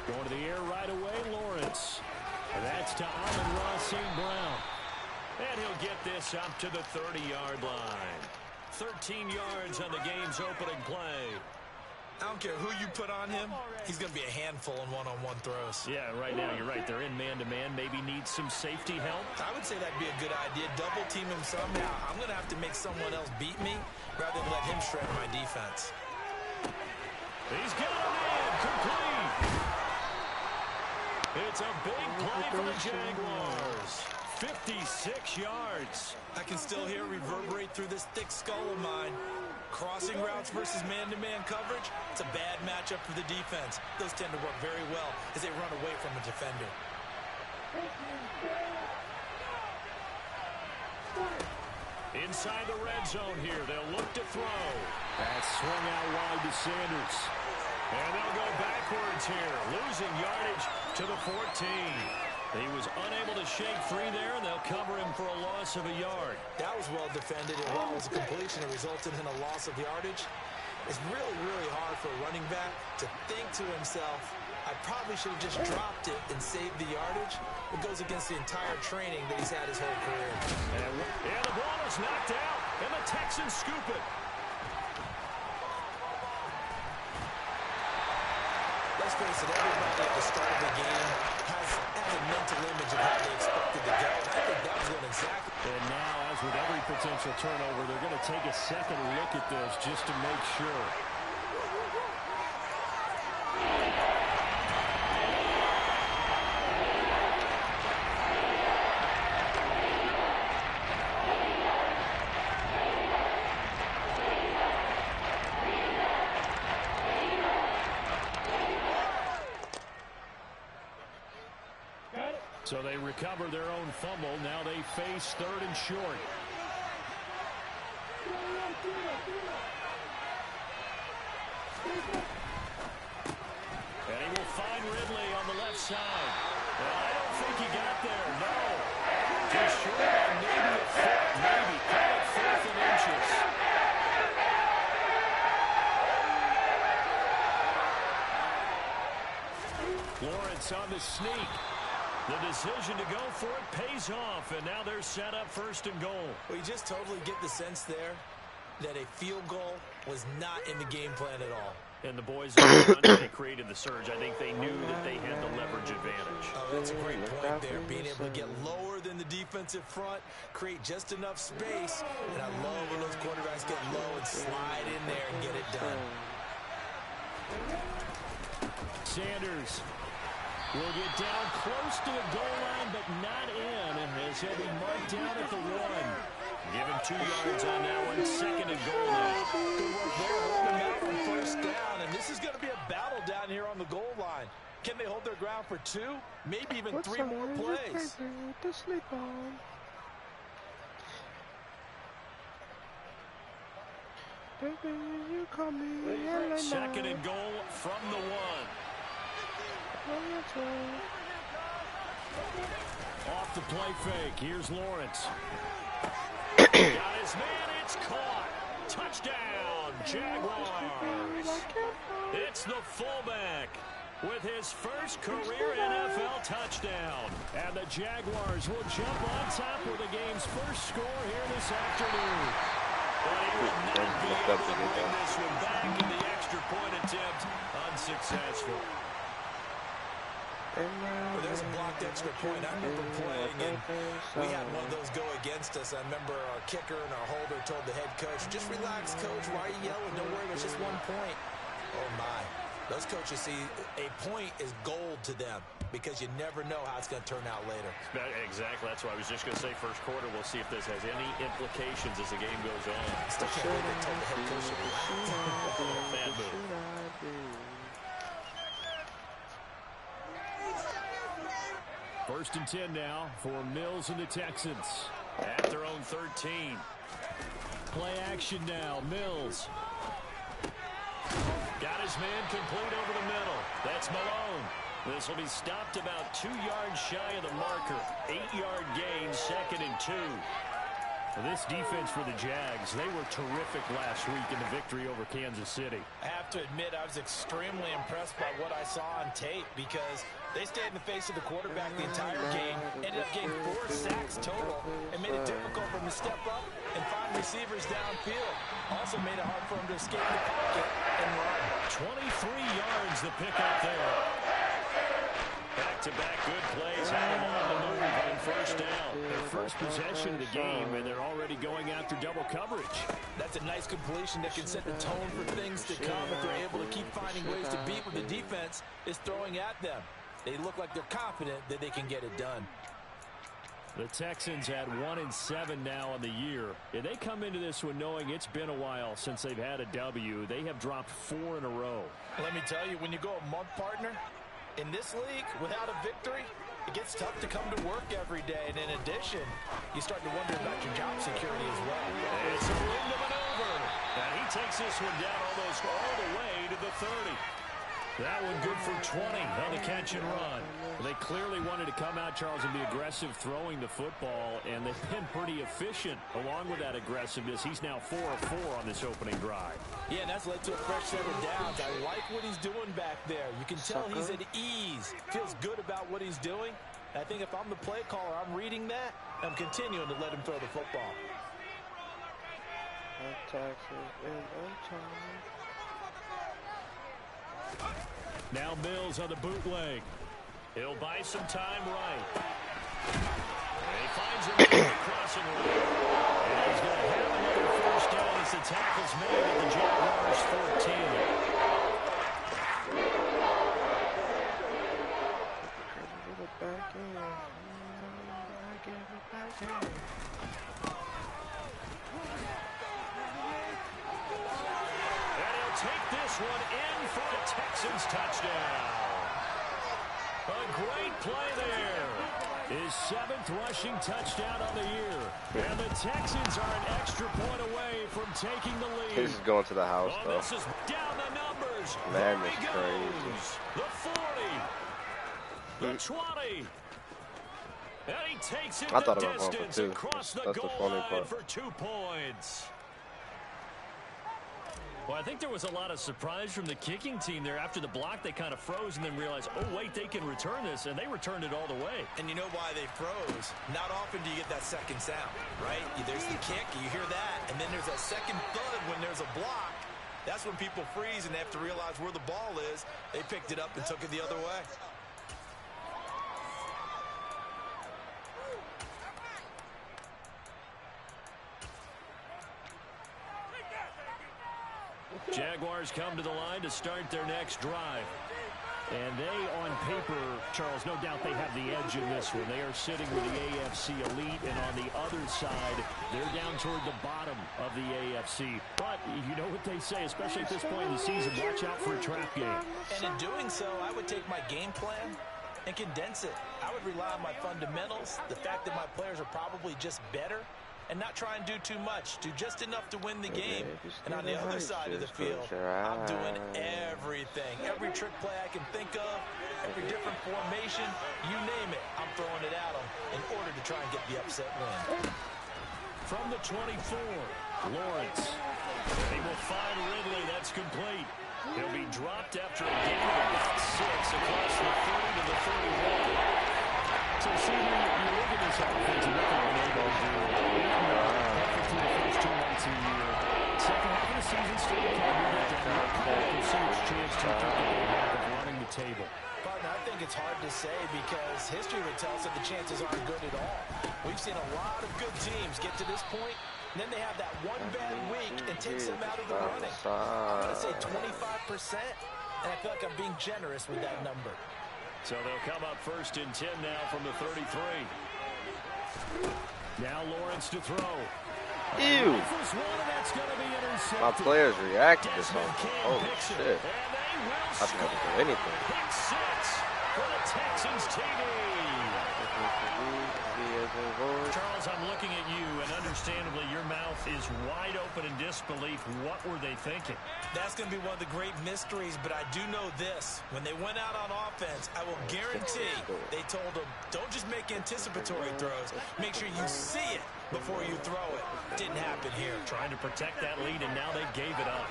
Going to the air right away, Lawrence. And that's to Amon-Ra St. Brown. And he'll get this up to the 30-yard line. 13 yards on the game's opening play. I don't care who you put on him, he's going to be a handful in one-on-one throws. Yeah, right now you're right. They're in man-to-man. Maybe needs some safety help. I would say that'd be a good idea. Double team him somehow. I'm going to have to make someone else beat me rather than let him shred my defense. He's got him in. Complete. It's a big play for the Jaguars. 56 yards. I can still hear it reverberate through this thick skull of mine. Crossing routes versus man-to-man coverage, it's a bad matchup for the defense. Those tend to work very well as they run away from a defender. Inside the red zone here, they'll look to throw. That's swung out wide to Sanders. And they'll go backwards here, losing yardage to the 14. He was unable to shake free there, and they'll cover him for a loss of a yard. That was well defended, and while it was a completion, it resulted in a loss of yardage. It's really, really hard for a running back to think to himself, I probably should have just dropped it and saved the yardage. It goes against the entire training that he's had his whole career. And the ball is knocked out, and the Texans scoop it. Let's face it, everybody at the start of the game has a mental image of how they expected to go. And I think that was going exactly. And now, as with every potential turnover, they're going to take a second look at this just to make sure. So they recover their own fumble. Now they face third and short. And he will find Ridley on the left side. Well, I don't think he got there. No. Just short on maybe a foot. Maybe. Call it 4th and inches. Lawrence on the sneak. The decision to go for it pays off, and now they're set up 1st and goal. Well, you just totally get the sense there that a field goal was not in the game plan at all. And the boys that created the surge, I think they knew that they had the leverage advantage. Oh, that's a great point there, being able to get lower than the defensive front, create just enough space, and I love when those quarterbacks get low and slide in there and get it done. Sanders will get down close to the goal line, but not in, as he'll be marked down at the 1. Give him 2 yards on that one. 2nd and goal now. Good work there, holding them out on 1st down, and this is going to be a battle down here on the goal line. Can they hold their ground for 2, maybe even 3 more plays? To sleep on. Baby, you call me. 2nd and goal from the 1. Off the play fake. Here's Lawrence. Got his man. It's caught. Touchdown, Jaguars. It's the fullback with his first career NFL touchdown. And the Jaguars will jump on top with the game's first score here this afternoon. But he will not be able to bring this one back in the extra point attempt. Unsuccessful. Well, there's a blocked extra point. I remember playing, and we had one of those go against us. I remember our kicker and our holder told the head coach, just relax, coach. Why are you yelling? Don't worry, it's just 1 point. Oh, my. Those coaches see a point is gold to them because you never know how it's going to turn out later. Exactly. That's why I was just going to say first quarter. We'll see if this has any implications as the game goes on. Still can't believe they told the head coach to relax. Bad move. First and 10 now for Mills and the Texans at their own 13. Play action now. Mills got his man complete over the middle. That's Malone. This will be stopped about 2 yards shy of the marker. 8-yard gain, 2nd and 2. This defense for the Jags, they were terrific last week in the victory over Kansas City. I have to admit, I was extremely impressed by what I saw on tape because they stayed in the face of the quarterback the entire game, ended up getting 4 sacks total, and made it difficult for him to step up and find receivers downfield. Also made it hard for him to escape the pocket and run. 23 yards the pickup there. Back-to-back good plays, have them on the move on first down. Their first possession of the game, and they're already going after double coverage. That's a nice completion that can set the tone for things to come if they're able to keep finding ways to beat what the defense is throwing at them. They look like they're confident that they can get it done. The Texans had 1-7 now on the year. And they come into this one knowing it's been a while since they've had a W. They have dropped 4 in a row. Let me tell you, when you go a month, partner, in this league, without a victory, it gets tough to come to work every day. And in addition, you start to wonder about your job security as well. It's a room to maneuver. And he takes this one down almost all the way to the 30. That one good for 20 on the catch and run. They clearly wanted to come out, Charles, and be aggressive throwing the football, and they've been pretty efficient along with that aggressiveness. He's now 4 of 4 on this opening drive. Yeah, and that's led to a fresh set of downs. I like what he's doing back there. You can tell he's at ease. Feels good about what he's doing. I think if I'm the play caller, I'm reading that. I'm continuing to let him throw the football. Now Mills on the bootleg. He'll buy some time right. And he finds him crossing right. And he's going to have another first down as the tackle's made at the Jaguars 14. And he'll take this one in for a Texans touchdown. A great play there. His 7th rushing touchdown on the year. And the Texans are an extra point away from taking the lead. This is going to the house, though. This is down the numbers. Man, There it's he crazy. goes. The 40. The 20. And he takes it I thought the about going for distance 2. across the That's the goal funny line part. for 2 points. Well, I think there was a lot of surprise from the kicking team there. After the block, they kind of froze and then realized, oh, wait, they can return this, and they returned it all the way. And you know why they froze? Not often do you get that second sound, right? There's the kick, you hear that, and then there's that second thud when there's a block. That's when people freeze and they have to realize where the ball is. They picked it up and took it the other way. Jaguars come to the line to start their next drive. And they, on paper, Charles, no doubt they have the edge in this one. They are sitting with the AFC elite, and on the other side, they're down toward the bottom of the AFC. But you know what they say, especially at this point in the season, watch out for a trap game. And in doing so, I would take my game plan and condense it. I would rely on my fundamentals, the fact that my players are probably just better, and not try and do too much, do just enough to win the game. And on the other side of the field, I'm doing everything. Every trick play I can think of, every different formation, you name it, I'm throwing it at them in order to try and get the upset win. From the 24, Lawrence. He will find Ridley. That's complete. He'll be dropped after a gain of about 6 across the 30 to the 31. So, see, you look at this offense and what they've been able to do. Perfect through the first 2 months of the year. Second half of the season, still a couple of down. Huge chance to think that they have of running the table. Partner, I think it's hard to say because history would tell us that the chances aren't good at all. We've seen a lot of good teams get to this point, and then they have that one bad week and takes them out of the running. I'm going to say 25%, and I feel like I'm being generous with that number. So they'll come up first and 10 now from the 33. Now Lawrence to throw. Ew. My players reacted to something. Holy shit. I didn't have to do anything. for the Texans TD. Charles, I'm looking at you, and understandably, your mouth is wide open in disbelief. What were they thinking? That's going to be one of the great mysteries, but I do know this. When they went out on offense, I will guarantee they told them, don't just make anticipatory throws. Make sure you see it before you throw it. Didn't happen here. Trying to protect that lead, and now they gave it up.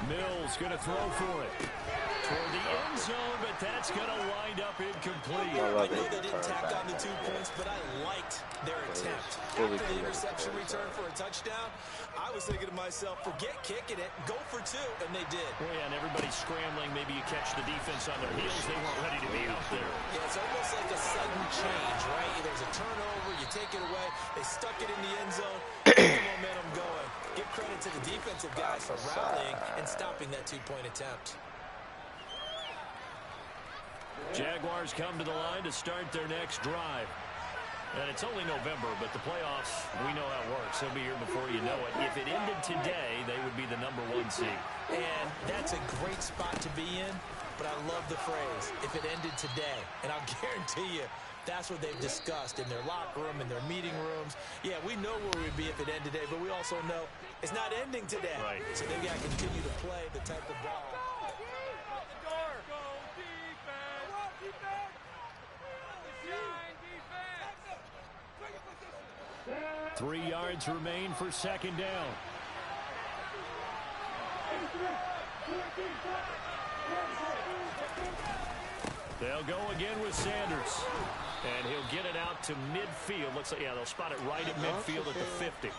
Mills going to throw for it. Toward the end zone, but that's going to wind up incomplete. I know they didn't tack on the 2 points, but I liked their attempt. After the interception return for a touchdown, I was thinking to myself, forget kicking it, go for 2, and they did. Well, yeah, and everybody's scrambling. Maybe you catch the defense on their heels. They weren't ready to be out there. Yeah, it's almost like a sudden change, right? There's a turnover, you take it away, they stuck it in the end zone, keep the momentum going. Give credit to the defensive guys for rallying and stopping that 2-point attempt. Jaguars come to the line to start their next drive. And it's only November, but the playoffs, we know how it works. They'll be here before you know it. If it ended today, they would be the #1 seed. And that's a great spot to be in, but I love the phrase, if it ended today. And I'll guarantee you, that's what they've discussed in their locker room, in their meeting rooms. Yeah, we know where we'd be if it ended today, but we also know it's not ending today. Right. So they've got to continue to play the type of ball. 3 yards remain for second down. They'll go again with Sanders. And he'll get it out to midfield. Looks like, yeah, they'll spot it right at midfield at the 50.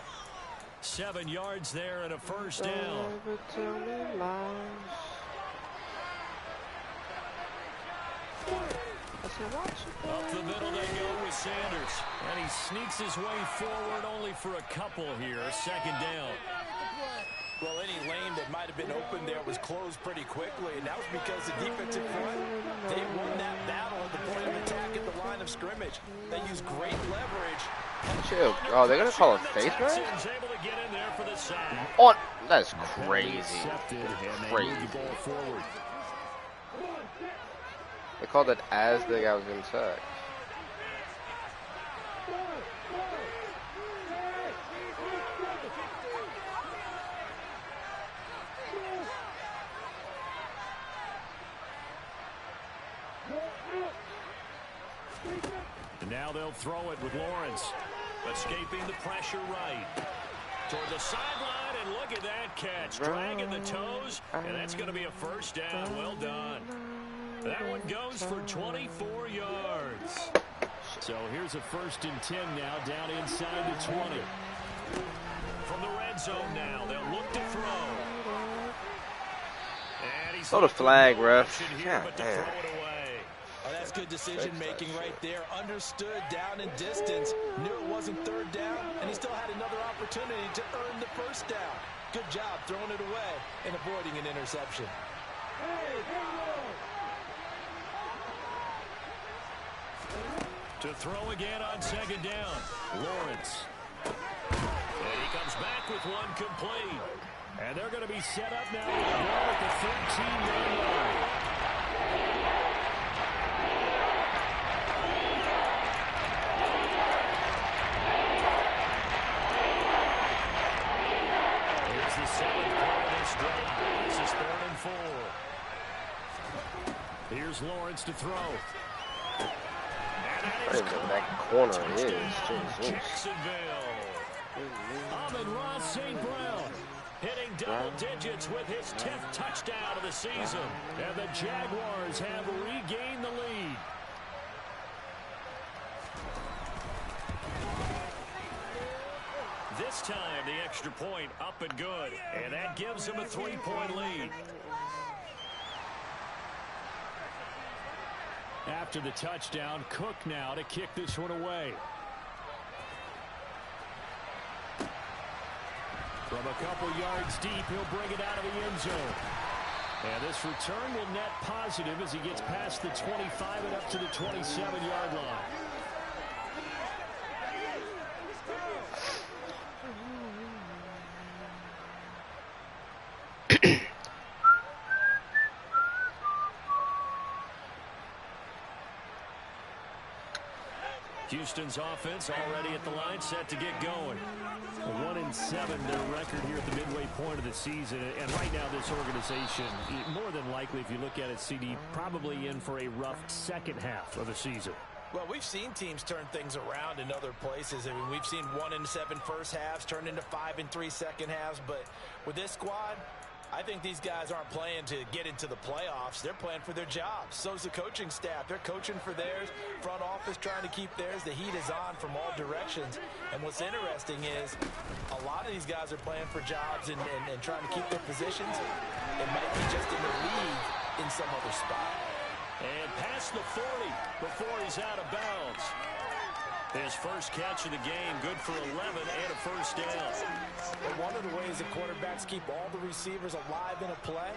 7 yards there and a first down. Up the middle they go with Sanders. And he sneaks his way forward only for a couple here. Second down. Well, any lane that might have been open there was closed pretty quickly, and that was because the defensive front, they won that battle at the point of attack at the line of scrimmage. They used great leverage. Chill. Oh, they're going to call a face mask? Oh, that's crazy. Crazy. They called it as the guy was getting sacked. And now they'll throw it with Lawrence. Escaping the pressure right. Toward the sideline, and look at that catch. Dragging the toes, and that's going to be a first down. Well done. That one goes for 24 yards. So here's a 1st and 10 now, down inside the 20. From the red zone now, they'll look to throw. And he's Throw the flag, ref. Here, but to damn. throw it away. Oh, that's good decision-making right there. Understood down and distance. Knew it wasn't 3rd down, and he still had another opportunity to earn the 1st down. Good job throwing it away and avoiding an interception. To throw again on 2nd down. Lawrence. And he comes back with one complete. And they're going to be set up now with the ball at the 13-yard line. Here's the 7th play of this drive. This is 3rd and 4. Here's Lawrence to throw. That corner is. Jacksonville. Amon-Ra St. Brown hitting double digits with his 10th touchdown of the season. And the Jaguars have regained the lead. This time the extra point up and good. And that gives them a 3-point lead. After the touchdown, Cook now to kick this one away. From a couple yards deep, he'll bring it out of the end zone. And this return will net positive as he gets past the 25 and up to the 27-yard line. Houston's offense already at the line, set to get going. 1-7 their record here at the midway point of the season. And right now this organization, more than likely, if you look at it, CD, probably in for a rough second half of the season. Well, we've seen teams turn things around in other places. I mean, we've seen 1-7 first halves turn into 5-3 second halves. But with this squad, I think these guys aren't playing to get into the playoffs. They're playing for their jobs. So's the coaching staff. They're coaching for theirs. Front office trying to keep theirs. The heat is on from all directions. And what's interesting is a lot of these guys are playing for jobs and trying to keep their positions. It might be just in the league in some other spot. And past the 40 before he's out of bounds. His first catch of the game, good for 11 and a first down. Well, one of the ways that quarterbacks keep all the receivers alive in a play,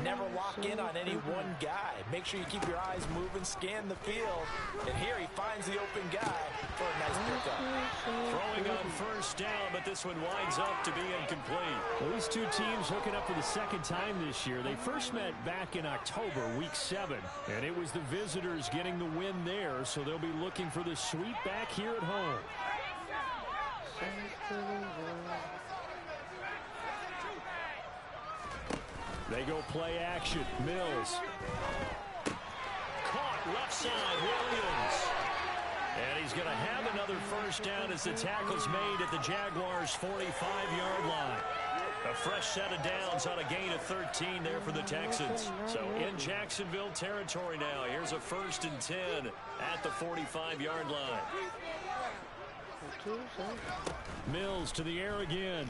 never lock in on any one guy. Make sure you keep your eyes moving, scan the field, and here he finds the open guy for a nice pickup. Throwing on first down, but this one winds up to be incomplete. Well, these two teams hooking up for the second time this year. They first met back in October, week 7, and it was the visitors getting the win there, so they'll be looking for the sweep back here at home. They go play action. Mills. Caught left side, Williams. And he's going to have another first down as the tackle's made at the Jaguars' 45-yard line. A fresh set of downs on a gain of 13 there for the Texans. So in Jacksonville territory now. Here's a 1st and 10 at the 45-yard line. Mills to the air again.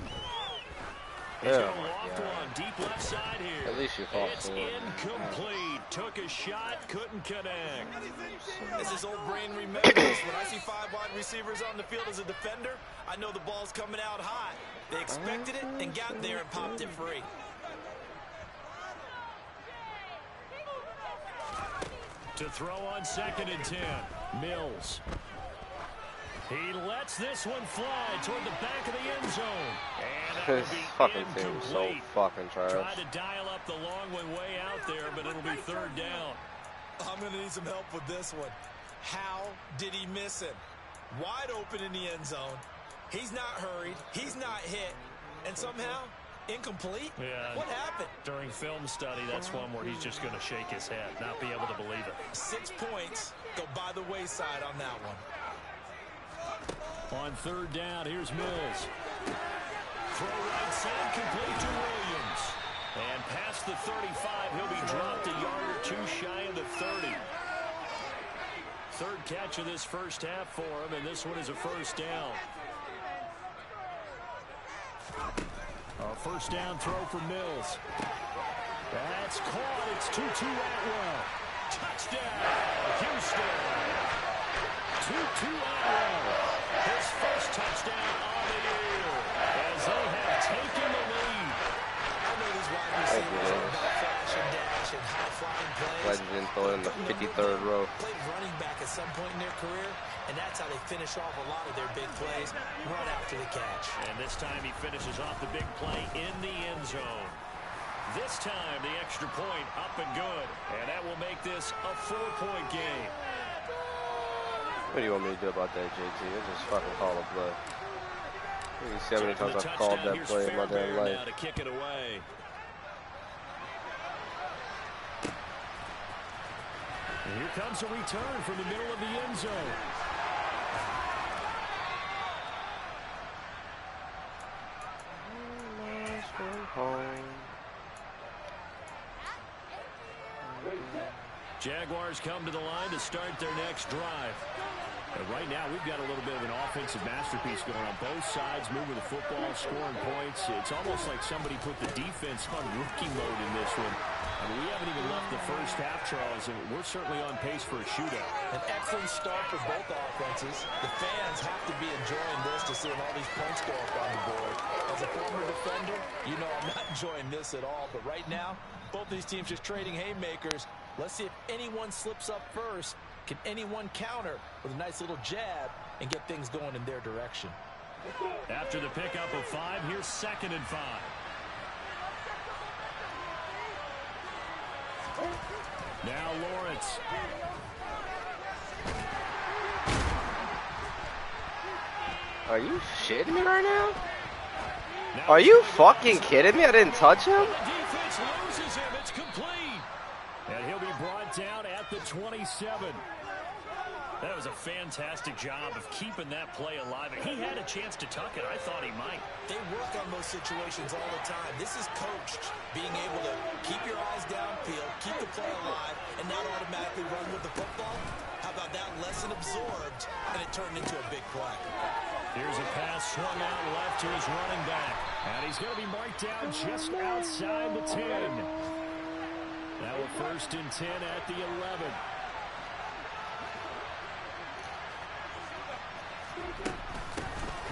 He's going to loft one deep left side here. At least you fought it's for it. incomplete. Took a shot, couldn't connect. As his old brain remembers, when I see 5 wide receivers on the field as a defender, I know the ball's coming out hot. They expected it and got there and popped it free. To throw on 2nd and 10. Mills. He lets this one fly toward the back of the end zone. And that This will be fucking team's so incomplete. fucking trash. Tried to dial up the long one way out there, but it'll be 3rd down. I'm going to need some help with this one. How did he miss him? Wide open in the end zone. He's not hurried. He's not hit. And somehow, incomplete? Yeah. What happened? During film study, that's one where he's just going to shake his head, not be able to believe it. 6 points go by the wayside on that one. On 3rd down, here's Mills. Throw right side, complete to Williams. And past the 35, he'll be dropped a yard or 2 shy of the 30. 3rd catch of this first half for him, and this one is a first down. A first down throw for Mills. That's caught. It's 2-2 Atwell. Touchdown, Houston. 2-2 Atwell. His first touchdown on the year as they have taken the lead. I know these wide receivers are about flash and dash and high-flying plays. Glad you didn't throw it in the 53rd row. Played running back at some point in their career, and that's how they finish off a lot of their big plays, run after the catch. And this time he finishes off the big play in the end zone. This time the extra point up and good. And that will make this a 4-point game. What do you want me to do about that, JT? I just fucking call a play. You see how many times I've called that play in my damn life. Now to kick it away. And here comes a return from the middle of the end zone. Jaguars come to the line to start their next drive. And right now, we've got a little bit of an offensive masterpiece going on both sides, moving the football, scoring points. It's almost like somebody put the defense on rookie mode in this one. I mean, we haven't even left the first half, Charles, and we're certainly on pace for a shootout. An excellent start for both offenses. The fans have to be enjoying this to seeing all these points go up on the board. As a former defender, you know I'm not enjoying this at all. But right now, both these teams just trading haymakers. Let's see if anyone slips up first. Can anyone counter with a nice little jab and get things going in their direction? After the pickup of 5, here's 2nd and 5. Now Lawrence. Are you shitting me right now? Are you fucking kidding me? I didn't touch him? The defense loses him. It's complete. And he'll be brought down at the 27. That was a fantastic job of keeping that play alive. He had a chance to tuck it. I thought he might. They work on those situations all the time. This is coached, being able to keep your eyes downfield, keep the play alive, and not automatically run with the football. How about that lesson absorbed, and it turned into a big play. Here's a pass swung out left to his running back. And he's going to be marked down just outside the 10. Now a 1st and 10 at the 11.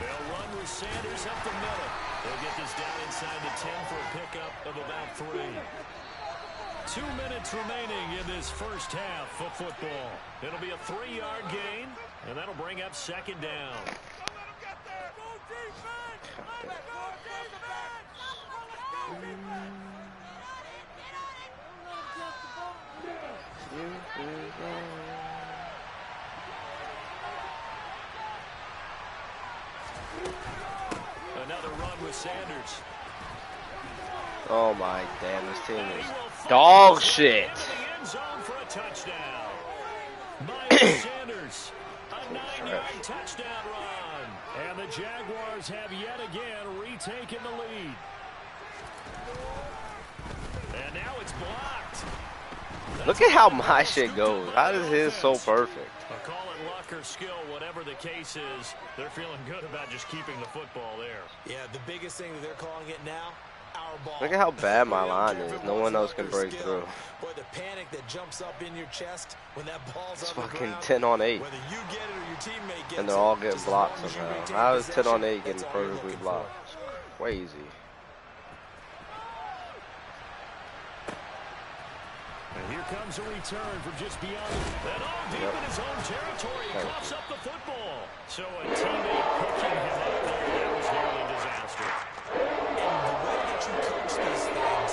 They'll run with Sanders up the middle. They'll get this down inside the 10 for a pickup of about 3. 2 minutes remaining in this first half of football. It'll be a 3-yard gain, and that'll bring up 2nd down. Another run with Sanders. Oh my damn, this team is dog shit. For a touchdown. Miles Sanders, a 9-yard touchdown run. And the Jaguars have yet again retaken the lead. And now it's blocked. Look at how my shit goes. How is his so perfect? I'll call it luck or skill, whatever the case is. They're feeling good about just keeping the football there. Yeah, the biggest thing that they're calling it now, our ball. Look at how bad my line is. No one else can break through. Boy, the panic that jumps up in your chest when that ball's It's on the fucking ground, 10 on 8. whether you get it or your teammate gets And they're all it, getting just blocked as long as you somehow. retain How is 10 on possession, 8 getting that's all you're perfectly looking blocked? for. It's crazy. And here comes a return from just beyond that, all deep in his own territory. He coughs up the football. So a teammate picking him up there, that was nearly a disaster. And the way that you coach these things,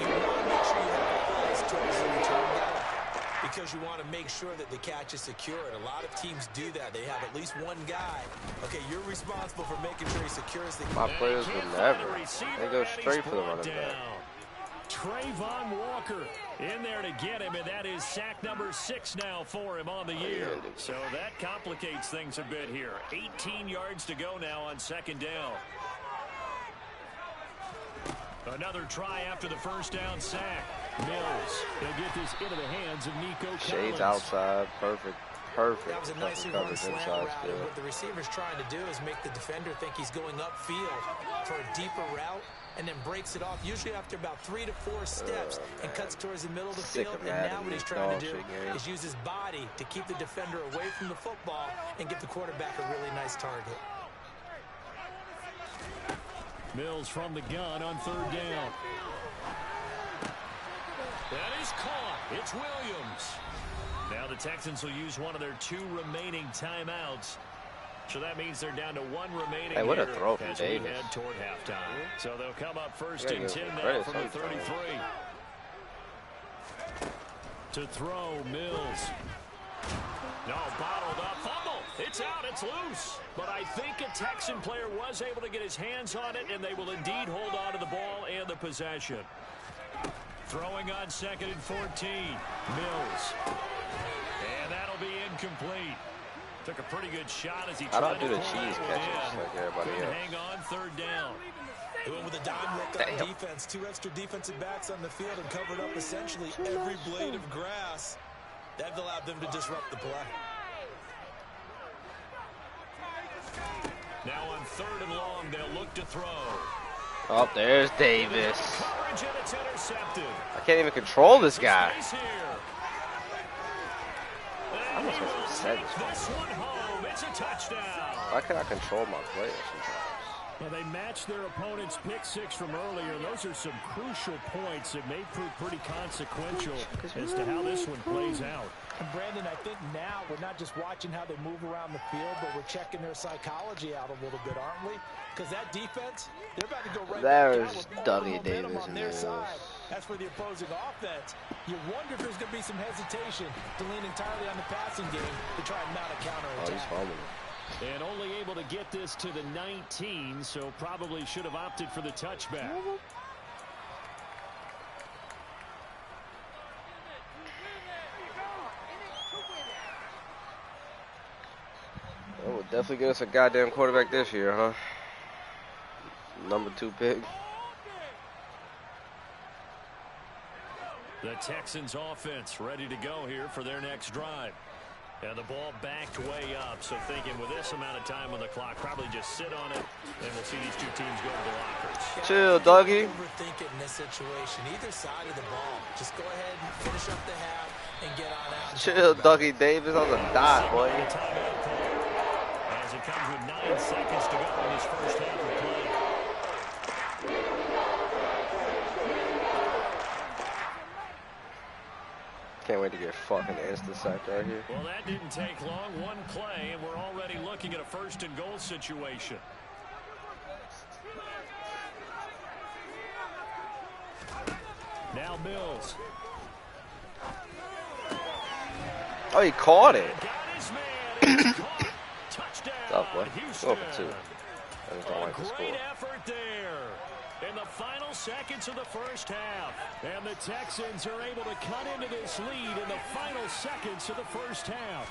you want to make sure you have your eyes towards the return guy because you want to make sure that the catch is secured. A lot of teams do that. They have at least one guy. Okay, you're responsible for making sure he secures the My players would never. They go straight for the running back. Trayvon Walker in there to get him, and that is sack number 6 now for him on the year. So that complicates things a bit here. 18 yards to go now on 2nd down. Another try after the first down sack. Mills, they'll get this into the hands of Nico Collins. Shades outside, perfect. That was a nicely run coverage slant inside route. still. What the receiver's trying to do is make the defender think he's going upfield for a deeper route and then breaks it off, usually after about 3 to 4 steps, and cuts towards the middle of the field. And now what he's trying to do is use his body to keep the defender away from the football and give the quarterback a really nice target. Mills from the gun on 3rd down. That is caught. It's Williams. Now the Texans will use one of their 2 remaining timeouts. So that means they're down to 1 remaining. Hey, what a throw from as we Davis. head toward halftime. So they'll come up 1st and 10 now credit from the sometimes. 33. To throw, Mills. No, bottled up. Fumble. It's out. It's loose. But I think a Texan player was able to get his hands on it, and they will indeed hold on to the ball and the possession. Throwing on 2nd and 14. Mills. And that'll be incomplete. Took a pretty good shot as he tried to do the pull cheese that one catches in. like everybody Couldn't else. hang on 3rd down. They went with a dime look on defense. 2 extra defensive backs on the field and covered up essentially every blade of grass. That allowed them to disrupt the play. Now on 3rd and long, they'll look to throw. Oh, there's Davis. Coverage, and it's intercepted. I can't even control this guy. Space here. I'm not supposed to say this. This one home. It's a touchdown. Why can't I control my players sometimes? Well, they matched their opponent's pick 6 from earlier. Those are some crucial points that may prove pretty consequential as to how this one plays out. And Brandon, I think now we're not just watching how they move around the field, but we're checking their psychology out a little bit, aren't we? Because that defense, they're about to go right There's back out with all Dougie the momentum Davis on in their this. side. As for the opposing offense, you wonder if there's going to be some hesitation to lean entirely on the passing game to try and mount a Oh, he's counterattack. holding. And only able to get this to the 19, so probably should have opted for the touchback. That will definitely get us a goddamn quarterback this year, huh? Number 2 pick. The Texans offense ready to go here for their next drive. And the ball backed way up, so thinking with this amount of time on the clock, probably just sit on it, and we'll see these two teams go to the lockers. Chill, Dougie. Overthink it in this situation. Either side of the ball. Just go ahead and finish up the half and get on out. Chill, Dougie Davis on the dot, boy. As it comes with 9 seconds to go in this first half of play. Can't wait to get fucking insta-sacked right here. Well, that didn't take long. One play, and we're already looking at a 1st and goal situation. Now Mills. Oh, he caught it. Got his man. It's caught. Touchdown, Tough boy. Houston. 4 for 2. I just don't like the score. Great effort there. In the final seconds of the first half. And the Texans are able to cut into this lead in the final seconds of the first half.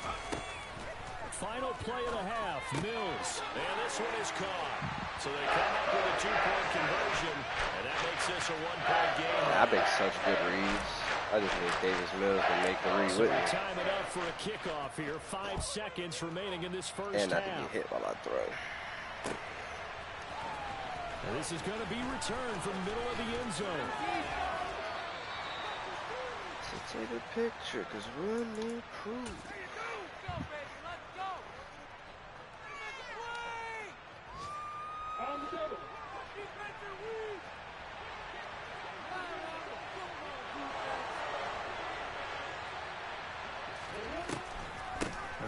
Final play of the half. Mills. And this one is caught. So they come up with a 2-point conversion. And that makes this a 1-point game. I make such good reads. I just need Davis Mills to make the read with me. Time it up for a kickoff here. 5 seconds remaining in this first half. And not to get hit while I throw. And this is going to be returned from the middle of the end zone. So take a picture, because we'll need proof.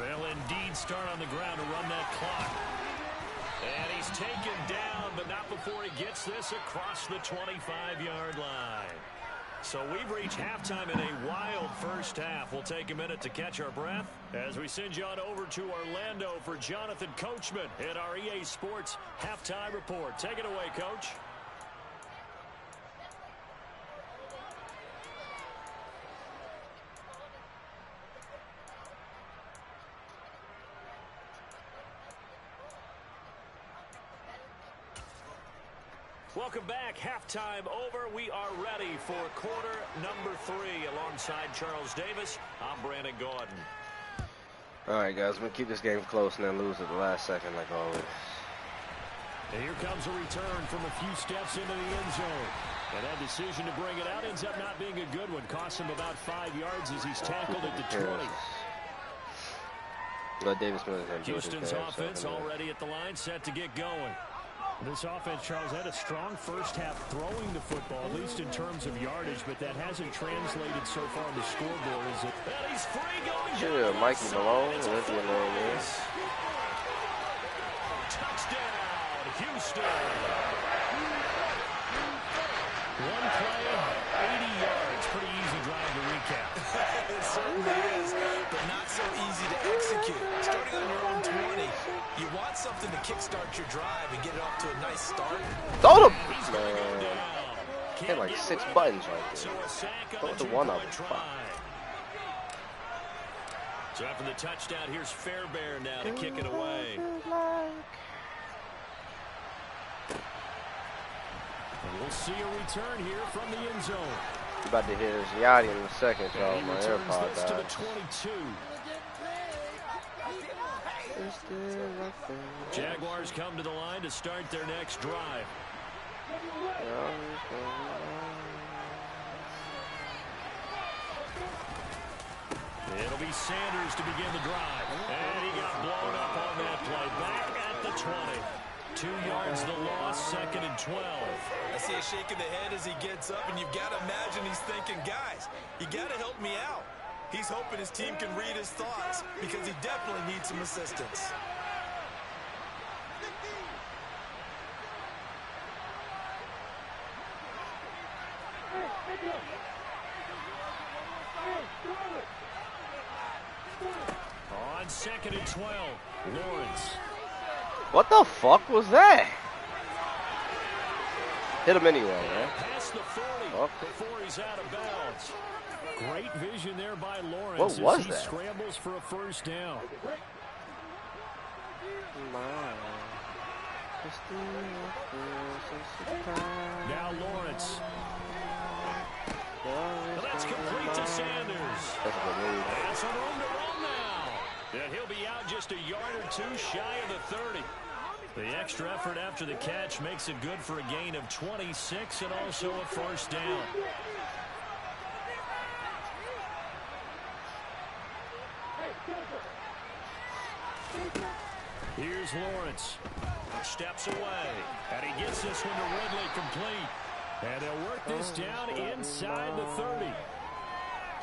They'll indeed start on the ground to run that clock. And he's taken down, but not before he gets this across the 25-yard line. So we've reached halftime in a wild first half. We'll take a minute to catch our breath as we send you on over to Orlando for Jonathan Coachman at our EA Sports Halftime Report. Take it away, Coach. Welcome back. Halftime over. We are ready for quarter number 3 alongside Charles Davis. I'm Brandon Gordon. All right, guys, we'll keep this game close and then lose at the last second like always. And here comes a return from a few steps into the end zone. And that decision to bring it out ends up not being a good one. Costs him about 5 yards as he's tackled at the 20. But Davis Mills Houston's offense already at the line, set to get going. This offense, Charles, had a strong first half throwing the football, at least in terms of yardage, but that hasn't translated so far on the scoreboard. Is it? And he's free going. Sure, Mikey Malone, that's your name is. Touchdown, Houston. One play, 80 yards. Pretty easy drive to recap. It certainly is, but not so easy to execute. Starting on your own 20, you want something to kickstart your drive and get it off to a nice start. Throw him! Man. Hit like 6 buttons right there. Throw it to one of them. So after the touchdown, here's Fairbairn now to kick it away. And we'll see a return here from the end zone. You're about to hit his Yachty in a second, y'all. My AirPod this to the died. 22. Jaguars come to the line to start their next drive. It'll be Sanders to begin the drive. And he got blown up on that play. Back at the 20. 2 yards the loss, 2nd and 12. I see a shake of the head as he gets up, and you've got to imagine he's thinking, guys, you got to help me out. He's hoping his team can read his thoughts because he definitely needs some assistance. On 2nd and 12. Lawrence. What the fuck was that? Hit him anyway, man. Past the 40 before he's out of bounds. Great vision there by Lawrence. What was as he that? Scrambles for a first down. Now Lawrence. That's complete to Sanders. That's a good move. And some room to run now. And he'll be out just a yard or two shy of the 30. The extra effort after the catch makes it good for a gain of 26 and also a first down. Here's Lawrence. Steps away. And he gets this one to Ridley complete. And they'll work this down inside the 30.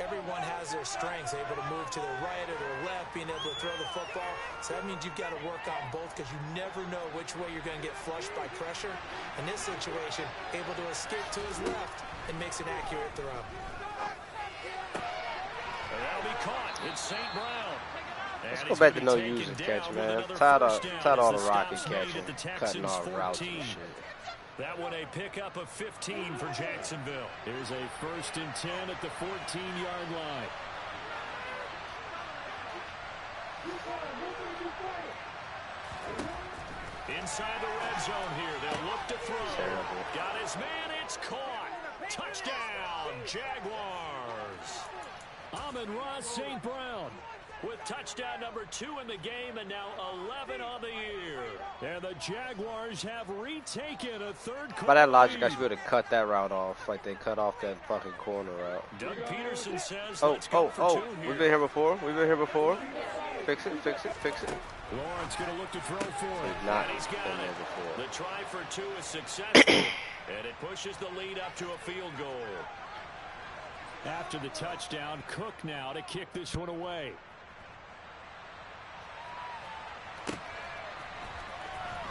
Everyone has their strengths, able to move to their right or their left, being able to throw the football. So that means you've got to work on both because you never know which way you're going to get flushed by pressure. In this situation, able to escape to his left and makes an accurate throw. And that'll be caught. It's St. Brown. Let's go back to no using catch, man. Tired all the rocket catching, cutting off routes and shit. That one a pickup of 15 for Jacksonville. Here's a 1st and 10 at the 14-yard line. Inside the red zone here. They'll look to throw. Terrible. Got his man. It's caught. Touchdown, Jaguars. Amon-Ra St. Brown with touchdown number 2 in the game and now 11 on the year. And the Jaguars have retaken a third quarter. By that logic, I should be able to cut that route off like they cut off that fucking corner route. Doug Peterson says, Oh, let's go for 2 here. We've been here before. Fix it. Lawrence going to look to throw for it. He's not And he's got been there it. before. The try for 2 is successful. And it pushes the lead up to a field goal. After the touchdown, Cook now to kick this one away.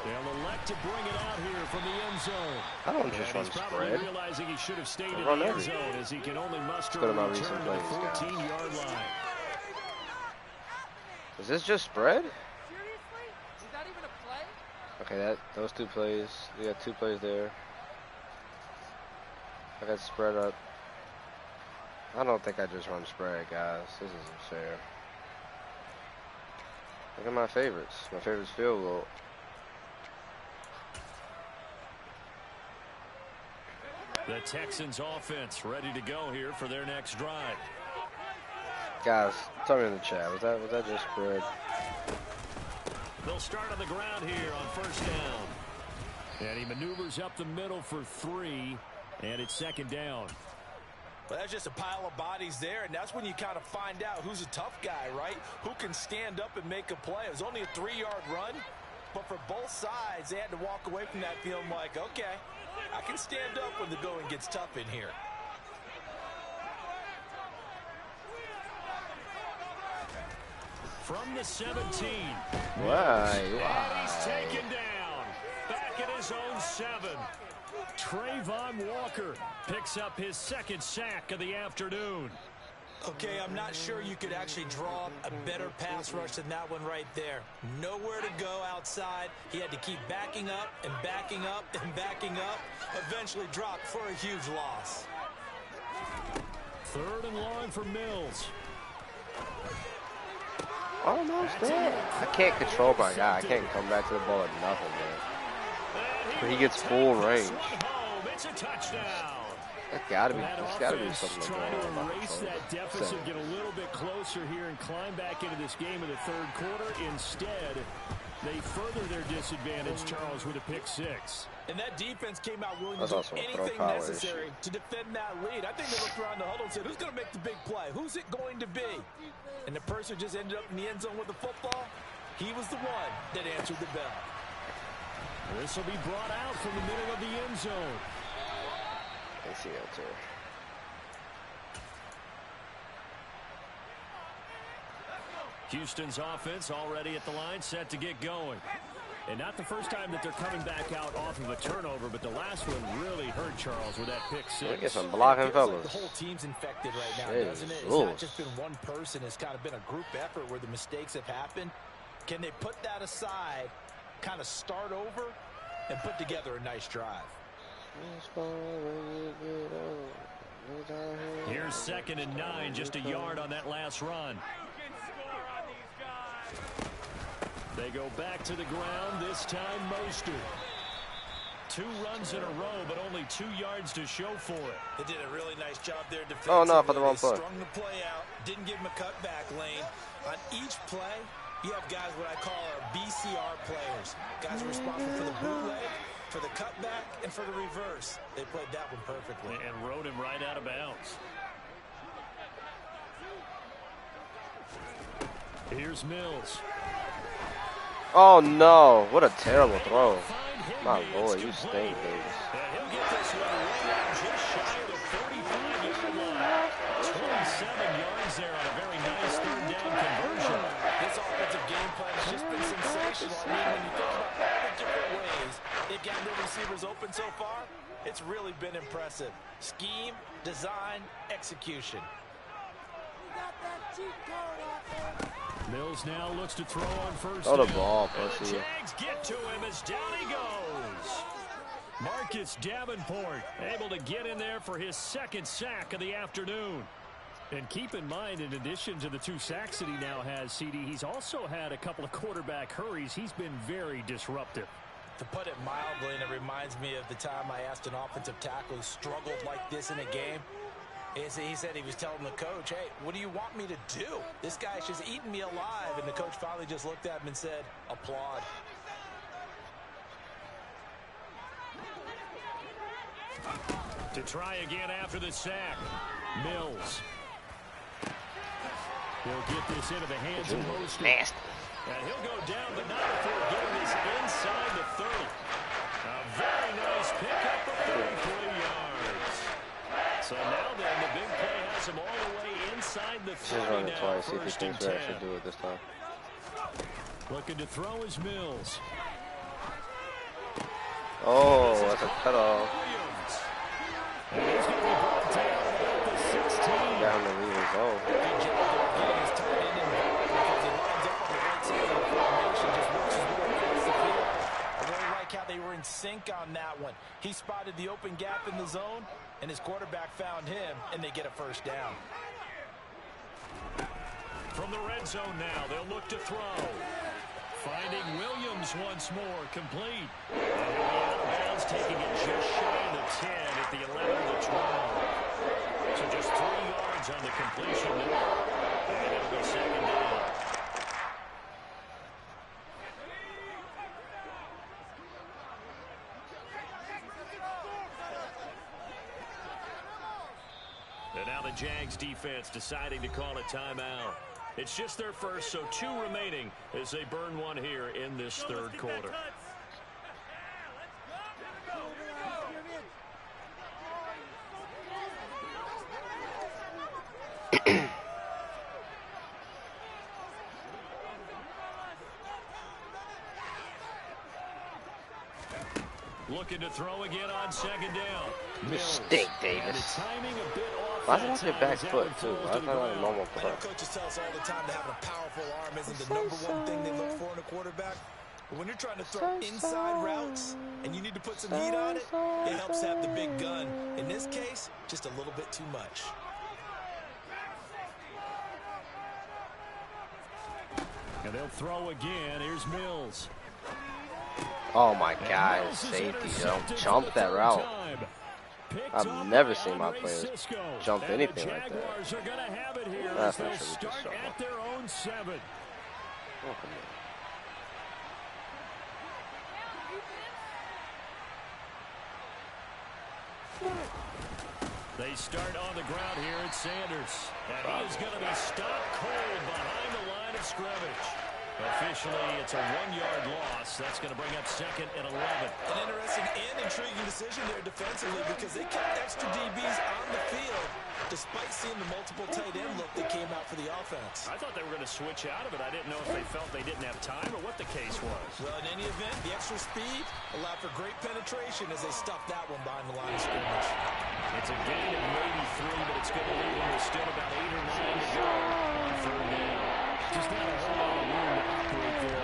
They'll elect to bring it out here from the end zone. I don't just run He's probably spread. realizing he should have stayed in Run the end everything. zone as he can only muster Let's go to a my recent return to the plays, guys. 14-yard line. Is this just spread? Seriously? Is that even a play? Okay, those 2 plays. You got 2 plays there. I got spread up. I don't think I just run spread, guys. This isn't fair. Look at my favorites. My favorites field goal. The Texans offense ready to go here for their next drive. Guys, tell me in the chat. Was that just spread? They'll start on the ground here on 1st down. And he maneuvers up the middle for 3. And it's 2nd down. Well, that's just a pile of bodies there, and that's when you kind of find out who's a tough guy, right? Who can stand up and make a play. It was only a 3-yard run, but for both sides, they had to walk away from that feeling like, okay, I can stand up when the going gets tough in here. From the 17. Why? And he's taken down. Back at his own 7. Trayvon Walker picks up his 2nd sack of the afternoon. Okay, I'm not sure you could actually draw up a better pass rush than that one right there. Nowhere to go outside. He had to keep backing up and backing up and backing up. Eventually dropped for a huge loss. 3rd and long for Mills. Almost there. I can't control my guy. I can't come back to the ball at nothing, man. But he gets full range. It's a touchdown. There's gotta be Offense something trying going to on. erase that deficit, get a little bit closer here and climb back into this game in the 3rd quarter. Instead, they further their disadvantage, Charles, with a pick 6. And that defense came out willing to That's do also a throw anything power necessary issue. to defend that lead. I think they looked around the huddle and said, who's going to make the big play? Who's it going to be? And the person just ended up in the end zone with the football. He was the one that answered the bell. This will be brought out from the middle of the end zone. ACL tear. Houston's offense already at the line, set to get going. And not the first time that they're coming back out off of a turnover, but the last one really hurt Charles with that pick 6. Look at some blocking It feels fellas. like the whole team's infected right now, Shit. doesn't it? It's not just been one person. It's kind of been a group effort where the mistakes have happened. Can they put that aside, kind of start over, and put together a nice drive? Here's 2nd and 9, just a yard on that last run. They go back to the ground, this time Mostert. 2 runs in a row, but only 2 yards to show for it. They did a really nice job there defensively. Oh, no, for the wrong play. They strung the play out, didn't give him a cutback lane. On each play, you have guys what I call our BCR players. Guys are responsible for the bootleg, for the cutback, and for the reverse. They played that one perfectly. And rode him right out of bounds. Here's Mills. Oh, no. What a terrible throw. My Lord, you stink, Davis. He'll get this one right just shy of the 45-yard line. 27 yards there on a very nice 3rd down conversion. This offensive game plan has just been sensational. I mean, when you think about all the different ways they've gotten their receivers open so far, it's really been impressive. Scheme, design, execution. Mills now looks to throw on 1st Throw the down. ball, And the pussy. Jags get to him as down he goes. Marcus Davenport able to get in there for his 2nd sack of the afternoon. And keep in mind, in addition to the 2 sacks that he now has, CD, he's also had a couple of quarterback hurries. He's been very disruptive. To put it mildly, and it reminds me of the time I asked an offensive tackle who struggled like this in a game. He said he was telling the coach, hey, what do you want me to do? This guy's just eating me alive. And the coach finally just looked at him and said, applaud. To try again after the sack, Mills. He'll get this into the hands of Mostert. Nasty. And he'll go down, but not before getting this inside the 30. A very nice pickup of 33 yards. So now then, the big play has him all the way inside the 30 now. Twice. See if he 1st and thinks we 10. actually do it this time. Looking to throw his Mills. Oh, that's a cutoff. Williams. And he's going to be brought down at the 16. Got him to leave his own. Good job there getting his tight end involved because he lines up on the right side of the formation, just works his way across the field. I really like how they were in sync on that one. He spotted the open gap in the zone, and his quarterback found him, and they get a 1st down. From the red zone now, they'll look to throw. Finding Williams once more, complete. And he'll be out of bounds, taking it just shy of the 10 at the 11 to 12. So just 3 yards on the completion there. And it'll be 2nd down. And now the Jags defense deciding to call a timeout. It's just their first, so 2 remaining as they burn one here in this 3rd quarter. Looking to throw again on 2nd down. Mistake, Davis. The timing a bit off. Why does it back foot, too? Why is that not a normal I play? know coaches tell us all the time that having a powerful arm isn't the #1 thing they look for in a quarterback. But when you're trying to throw inside routes and you need to put some heat on it, it helps to have the big gun. In this case, just a little bit too much. And they'll throw again. Here's Mills. Oh my God, safety, don't jump that route. I've never seen my players jump anything like that. Jaguars are going to have it here That's as not they'll sure we just start saw. at their own 7. Oh, come on. They start on the ground here at Sanders. And he is going to be stopped cold behind the line of scrimmage. Officially, it's a 1-yard loss. That's going to bring up 2nd and 11. An interesting and intriguing decision there defensively because they kept extra DBs on the field despite seeing the multiple tight end look that came out for the offense. I thought they were going to switch out of it. I didn't know if they felt they didn't have time or what the case was. Well, in any event, the extra speed allowed for great penetration as they stuffed that one behind the line of scrimmage. It's a gain of maybe 3, but it's going to leave them with still about 8 or 9 to go on 3rd down. Just not a whole lot of room to operate there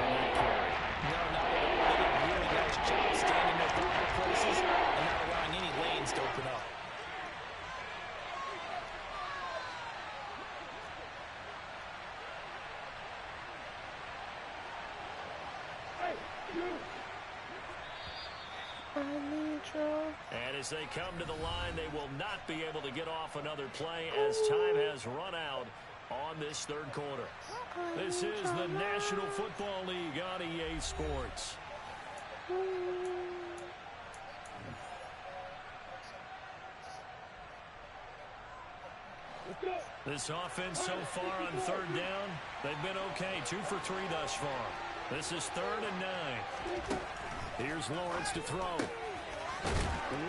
as they come to the line, they will not be able to get off another play as time has run out on this third quarter. This is the National Football League on EA Sports. This offense so far on third down, they've been okay. 2 for 3 thus far. This is 3rd and 9. Here's Lawrence to throw.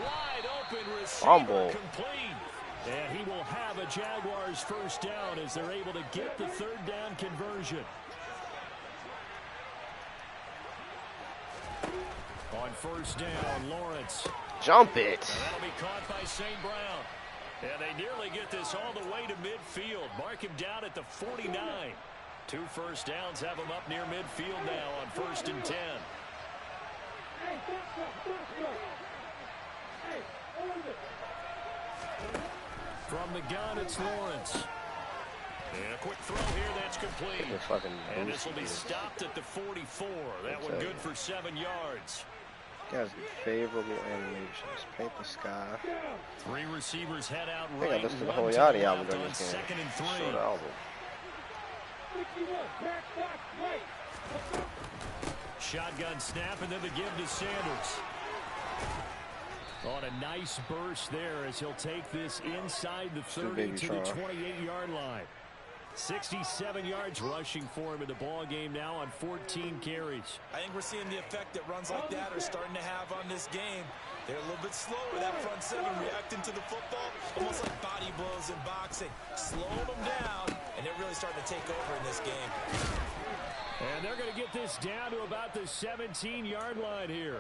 Wide open receiver complete. And he will have a Jaguars first down as they're able to get the third down conversion. On first down, Lawrence. Jump it. And that'll be caught by St. Brown. And they nearly get this all the way to midfield. Mark him down at the 49. 2 first downs have him up near midfield now on 1st and 10. From the gun, it's Lawrence. And a quick throw here, that's complete. And this will be stopped at the 44. That one good for 7 yards. Guys, favorable animations. Paint the sky. 3 receivers head out right. I think I listened to the whole Yachty album during this game. 2nd and 3. Short album. Shotgun snap and then the give to Sanders. On a nice burst there as he'll take this inside the 30 to the 28-yard line. 67 yards rushing for him in the ball game now on 14 carries. I think we're seeing the effect that runs like that are starting to have on this game. They're a little bit slower, that front 7 reacting to the football, almost like body blows in boxing. Slow them down, and they're really starting to take over in this game. And they're going to get this down to about the 17-yard line here.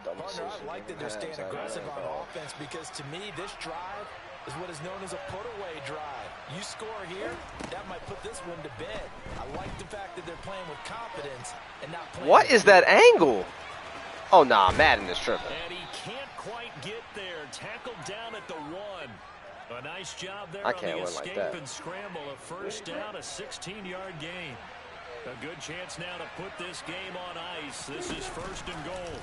Partner, I like that they're staying aggressive on offense because to me, this drive is what is known as a put-away drive. You score here, that might put this one to bed. I like the fact that they're playing with confidence and not playing. What is that angle? Oh, nah, Madden is tripping. And he can't quite get there. Tackled down at the 1. A nice job there on the escape like and scramble. A first down, a 16-yard gain. A good chance now to put this game on ice. This is 1st and goal.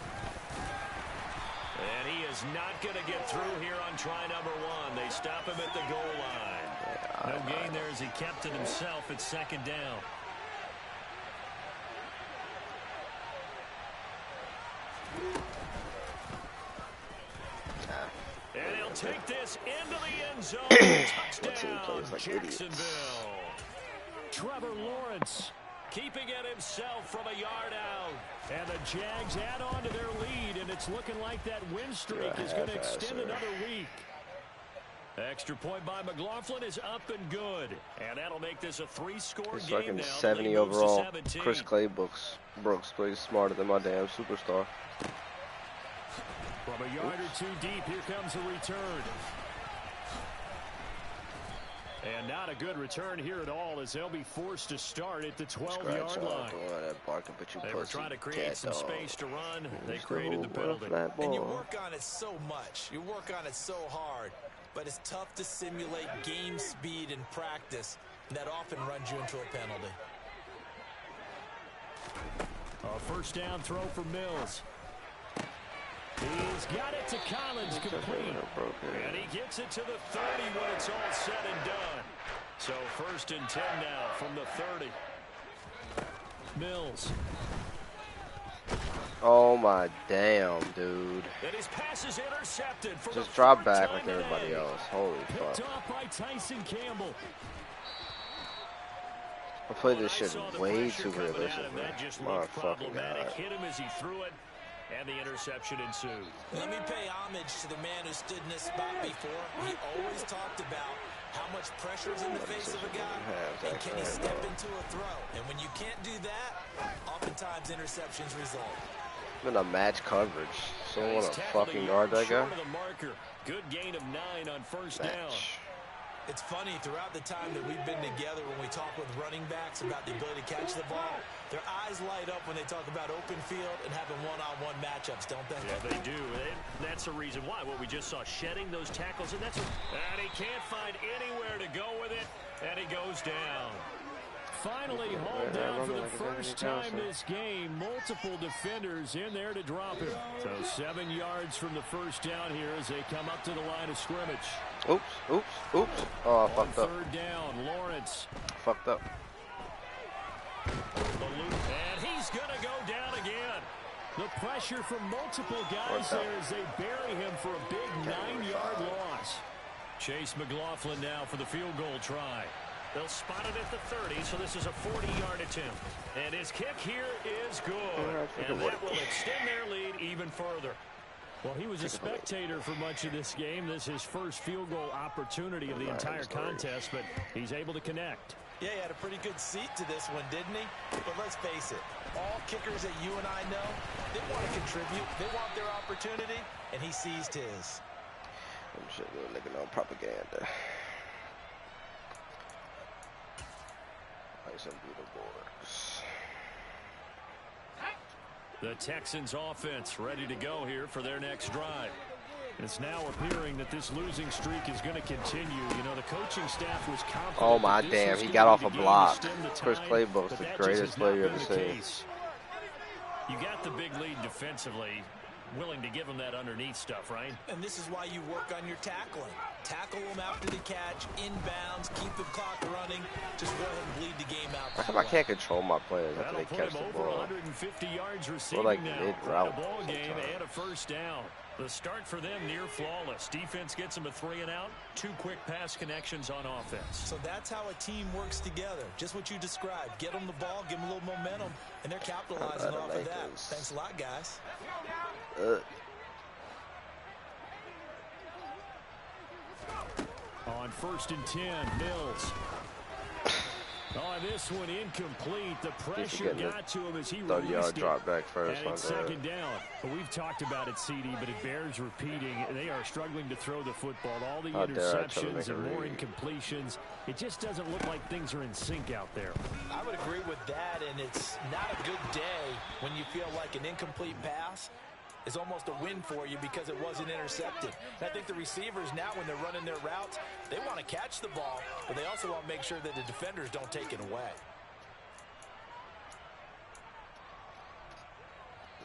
And he is not going to get through here on try number 1. They stop him at the goal line. No gain there as he kept it himself at 2nd down. And he'll take this into the end zone. Touchdown, like Jacksonville. Trevor Lawrence keeping it himself from a yard out. And the Jags add on to their lead, and it's looking like that win streak is going to extend another week. Extra point by McLaughlin is up and good. And that'll make this a 3-score game now. 70 overall. Chris Brooks plays smarter than my damn superstar. From a yard or 2 deep, here comes a return. And not a good return here at all as they'll be forced to start at the 12-yard line. They were trying to create some space to run. They created the penalty. And you work on it so much. You work on it so hard. But it's tough to simulate game speed in practice. And that often runs you into a penalty. A first down throw for Mills. He's got it to Collins complete. And he gets it to the 30 when it's all said and done. So 1st and 10 now from the 30. Mills. Oh my damn, dude. And his pass is intercepted. Just drop back like everybody else. Holy fuck. Picked off by Tyson Campbell. I played this shit way too realistic, man. My fucking God. Hit him as he threw it. And the interception ensued. Let me pay homage to the man who stood in this spot before. He always talked about how much pressure is in the face of a guy, and can he step into a throw. And when you can't do that, oftentimes interceptions result. In a match coverage. Someone want to fucking guard that guy? Good gain of 9 on first down. It's funny, throughout the time that we've been together, when we talk with running backs about the ability to catch the ball, their eyes light up when they talk about open field and having one-on-one matchups, don't they? Yeah, they do. That's the reason why. What we just saw, shedding those tackles, and he can't find anywhere to go with it, and he goes down. Finally hauled down for the first time this game. Multiple defenders in there to drop him. So 7 yards from the first down here as they come up to the line of scrimmage. Oops. Oh, I fucked up. Third down, Lawrence. Fucked up. And he's going to go down again. The pressure from multiple guys there as they bury him for a big 9-yard loss. Chase McLaughlin now for the field goal try. They'll spot it at the 30, so this is a 40-yard attempt. And his kick here is good. And that will extend their lead even further. Well, he was a spectator for much of this game. This is his first field goal opportunity of the entire contest, but he's able to connect. Yeah, he had a pretty good seat to this one, didn't he? But let's face it, all kickers that you and I know, they want to contribute. They want their opportunity, and he seized his. I'm sure they're looking on propaganda. Like some beautiful boards. The Texans offense ready to go here for their next drive. It's now appearing that this losing streak is going to continue. You know, the coaching staff was confident. Oh my damn, he got off a block. Chris Claypool's the greatest player ever seen. You got the big lead defensively. Willing to give him that underneath stuff, right? And this is why you work on your tackling. Tackle them after the catch, inbounds, keep the clock running. Just go ahead and bleed the game out. How come I can't control my players after they catch the ball? 150 yards receiving like now. mid-route A ball game and a first down. The start for them near flawless. Defense gets them a 3 and out. 2 quick pass connections on offense. So that's how a team works together. Just what you described. Get them the ball, give them a little momentum, and they're capitalizing off of that. Thanks a lot, guys. On 1st and 10, Mills. Oh, this one incomplete. The pressure got to him as he released 30-yard drop back first. And it's second down. But we've talked about it, CD, but it bears repeating. They are struggling to throw the football. All the interceptions and more incompletions. It just doesn't look like things are in sync out there. I would agree with that, and it's not a good day when you feel like an incomplete pass is almost a win for you because it wasn't intercepted. And I think the receivers now, when they're running their routes, they want to catch the ball, but they also want to make sure that the defenders don't take it away.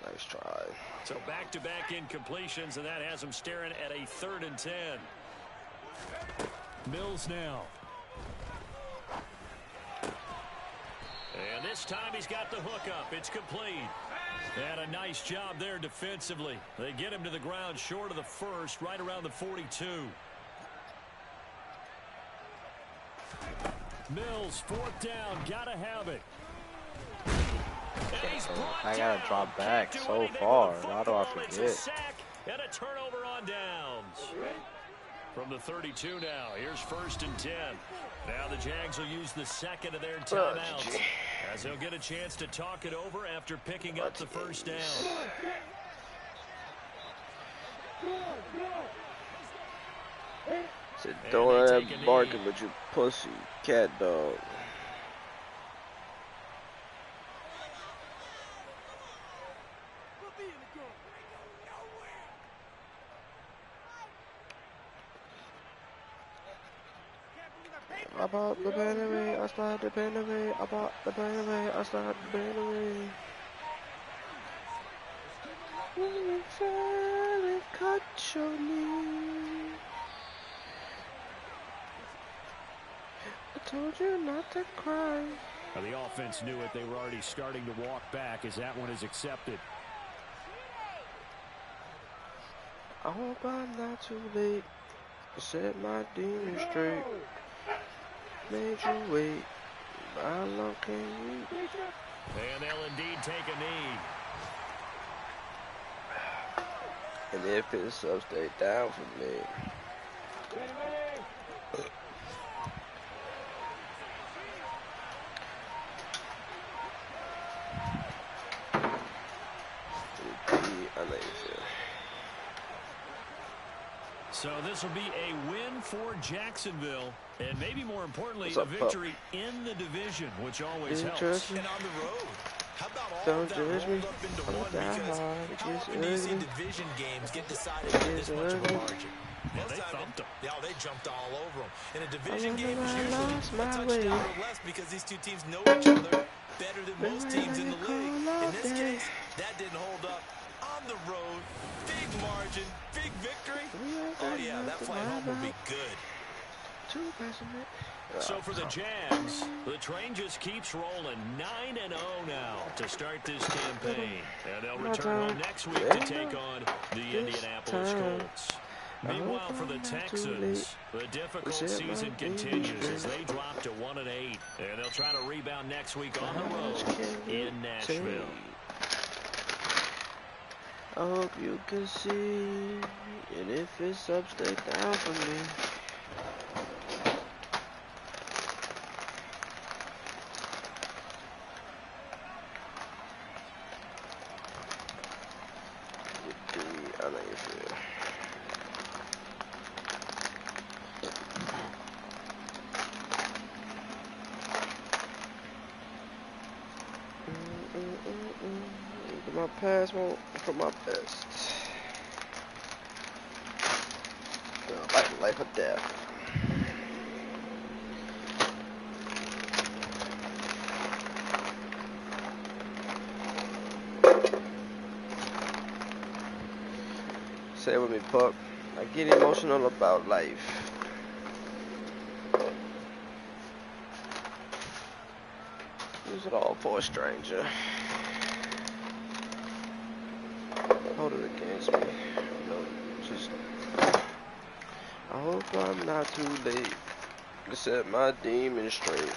Nice try. So back-to-back incompletions, and that has them staring at a 3rd and 10. Mills now. And this time he's got the hookup. It's complete. And a nice job there defensively. They get him to the ground short of the first, right around the 42. Mills, 4th down, gotta have it. I gotta drop back so far. Why do I forget? And a turnover on downs. From the 32 now, here's 1st and 10. Now the Jags will use the second of their timeouts as they'll get a chance to talk it over after picking up the first down. Said, don't have barking with your pussy, cat dog. About the banner, I start the banner. About the banner, I start the banner. When you fell and cut your knee, I told you not to cry. Well, the offense knew it. They were already starting to walk back as that one is accepted. I hope I'm not too late to set my demons straight. Made you wait. How long can you? And they'll indeed take a knee. And if it's up, stay down for me. So this will be a win for Jacksonville, and maybe more importantly, a victory in the division, which always helps. And on the road, How about all Don't of that judge me. rolled up into I'm one? a die Because hard. It how gets often do you see ugly. division games get decided It by gets this much of a ugly. margin? Yeah, they thumped them. Yeah, they jumped all over them. In a I division wonder game, why it's I usually lost a my way. touchdown or less because these two teams know each other better than Been most waiting teams on in your the league. call all In this day. case, that didn't hold up. On the road, big margin, big victory. Oh, yeah, that flight home will be good. Too passionate. So for the Jags, the train just keeps rolling. 9-0 now to start this campaign. And they'll return home next week to take on the Indianapolis Colts. Meanwhile, for the Texans, the difficult season continues as they drop to 1-8. And they'll try to rebound next week on the road in Nashville. I hope you can see, and if it's up, stay down for me. I know you feel. My past won't for my best. Like life or death. Say it with me, pup. I get emotional about life. Use it all for a stranger. Hold it against me. Just. I hope I'm not too late to set my demon straight.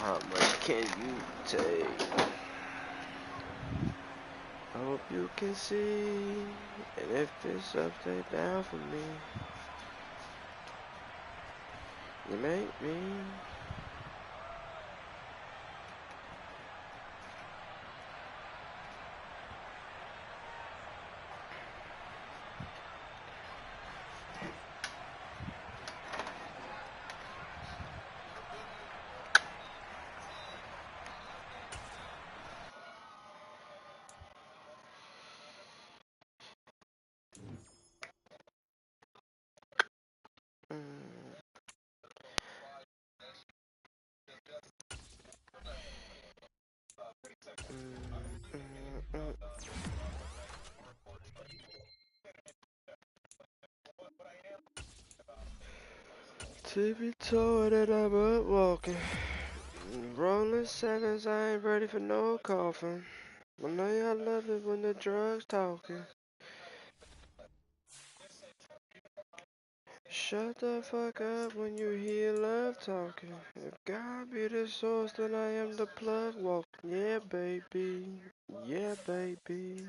How much can you take? I hope you can see, and if it's up, stay down for me. You make me. Tippy-toe that I'm up walking. Rolling sevens, I ain't ready for no coffin. I know y'all love it when the drugs talking. Shut the fuck up when you hear love talking. If God be the source, then I am the plug walking. Yeah, baby. Yeah, baby.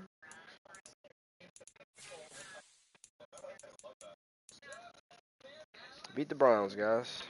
Beat the Browns, guys.